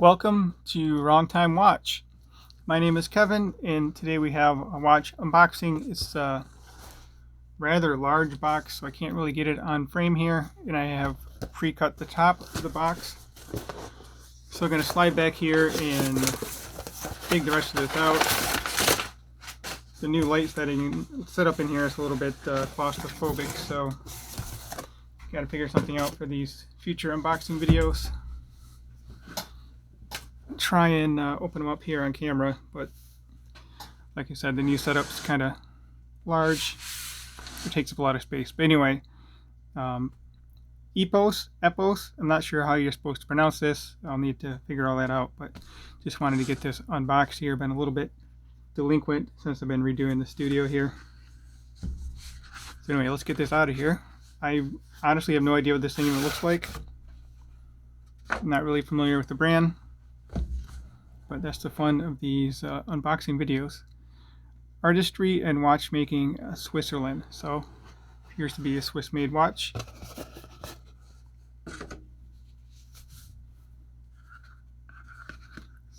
Welcome to Wrong Time Watch. My name is Kevin, and today we have a watch unboxing. It's a rather large box, so I can't really get it on frame here, and I have pre-cut the top of the box. So I'm going to slide back here and take the rest of this out. The new light setup in here is a little bit claustrophobic, so got to figure something out for these future unboxing videos. Try and open them up here on camera, but like I said, the new setup's kind of large. It takes up a lot of space. But anyway, Epos, I'm not sure how you're supposed to pronounce this. I'll need to figure all that out, but just wanted to get this unboxed here. Been a little bit delinquent since I've been redoing the studio here. So anyway, let's get this out of here. I honestly have no idea what this thing even looks like. I'm not really familiar with the brand, but that's the fun of these unboxing videos. Artistry and watchmaking, Switzerland. So appears to be a Swiss-made watch.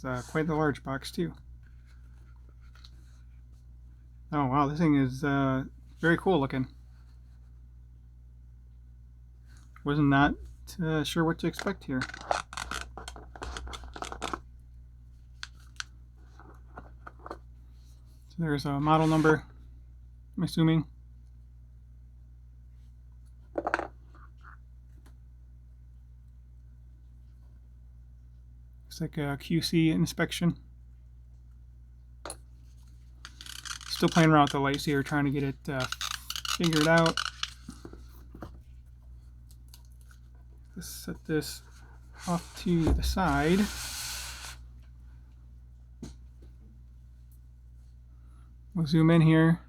It's quite the large box too. Oh wow, this thing is very cool looking. Was not sure what to expect here. There's a model number, I'm assuming. Looks like a QC inspection. Still playing around with the lights here, trying to get it figured out. Let's set this off to the side. We'll zoom in here.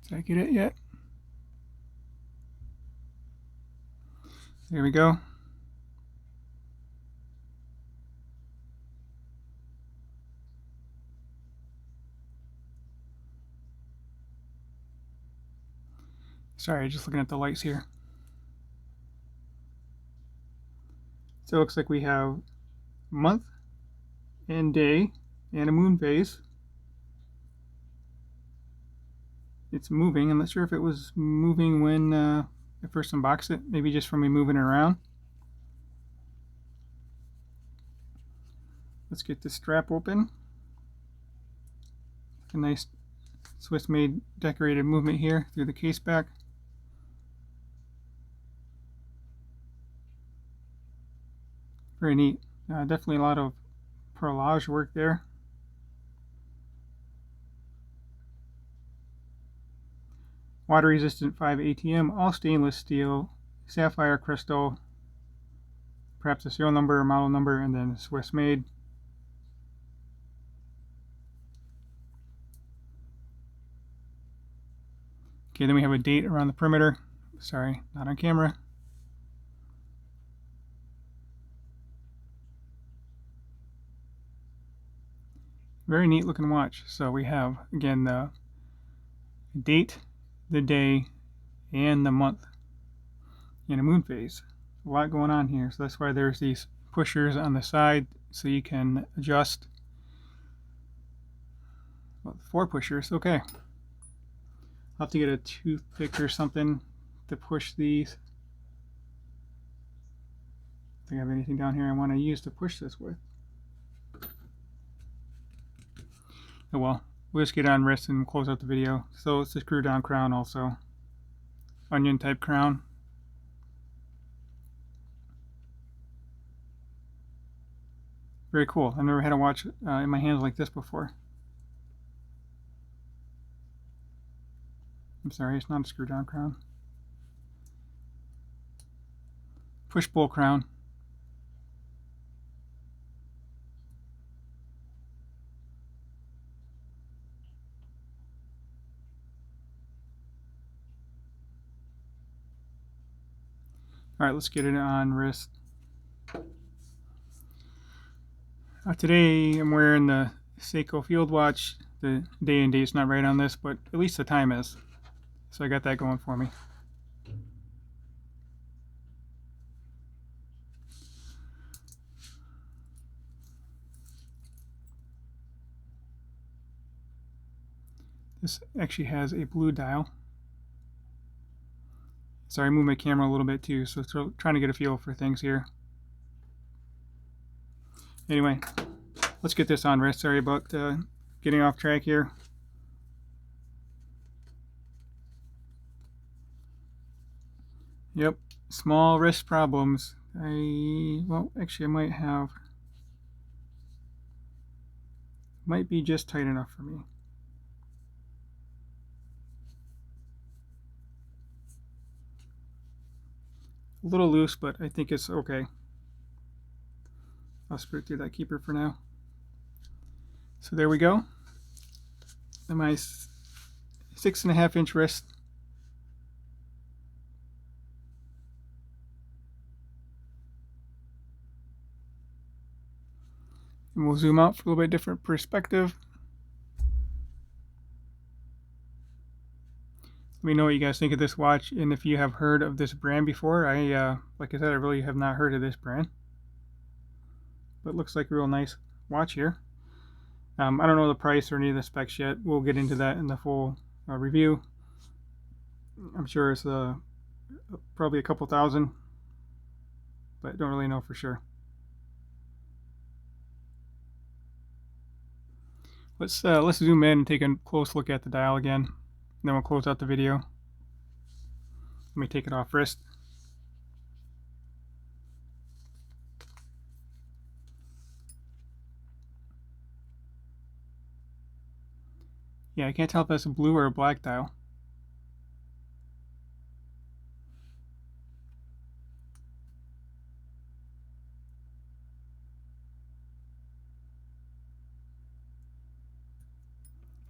Did I get it yet? There we go. Sorry, just looking at the lights here. So it looks like we have month and day and a moon phase. It's moving. I'm not sure if it was moving when I first unboxed it, maybe just from me moving it around. Let's get this strap open. A nice Swiss-made decorated movement here through the case back. Very neat. Definitely a lot of perlage work there. Water resistant 5 ATM, all stainless steel, sapphire crystal, perhaps a serial number or model number, and then Swiss made. Okay, then we have a date around the perimeter. Sorry, not on camera. Very neat looking watch. So we have, again, the date, the day, and the month, and a moon phase. A lot going on here. So that's why there's these pushers on the side, so you can adjust. Well, 4 pushers, okay. I'll have to get a toothpick or something to push these. I think I have anything down here I want to use to push this with. Oh well, we'll just get on wrist and close out the video. So it's a screw down crown also. Onion type crown. Very cool. I've never had a watch in my hands like this before. I'm sorry, it's not a screw down crown. Push pull crown. Alright, let's get it on wrist. Today I'm wearing the Seiko Field Watch. The day and date's not right on this, but at least the time is. So I got that going for me. This actually has a blue dial. Sorry, I moved my camera a little bit too, so trying to get a feel for things here. Anyway, let's get this on wrist. Sorry about getting off track here. Yep, small wrist problems. Well, actually I might be just tight enough for me. A little loose, but I think it's okay. I'll screw through that keeper for now. So there we go. And my 6.5 inch wrist. And we'll zoom out for a little bit different perspective. Let me know what you guys think of this watch, and if you have heard of this brand before. Like I said, I really have not heard of this brand, but it looks like a real nice watch here. I don't know the price or any of the specs yet. We'll get into that in the full review. I'm sure it's probably a couple thousand, but don't really know for sure. Let's zoom in and take a close look at the dial again, and then we'll close out the video. Let me take it off wrist. Yeah, I can't tell if that's a blue or a black dial.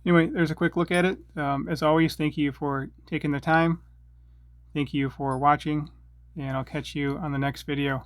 Anyway, there's a quick look at it. As always, thank you for taking the time. Thank you for watching, and I'll catch you on the next video.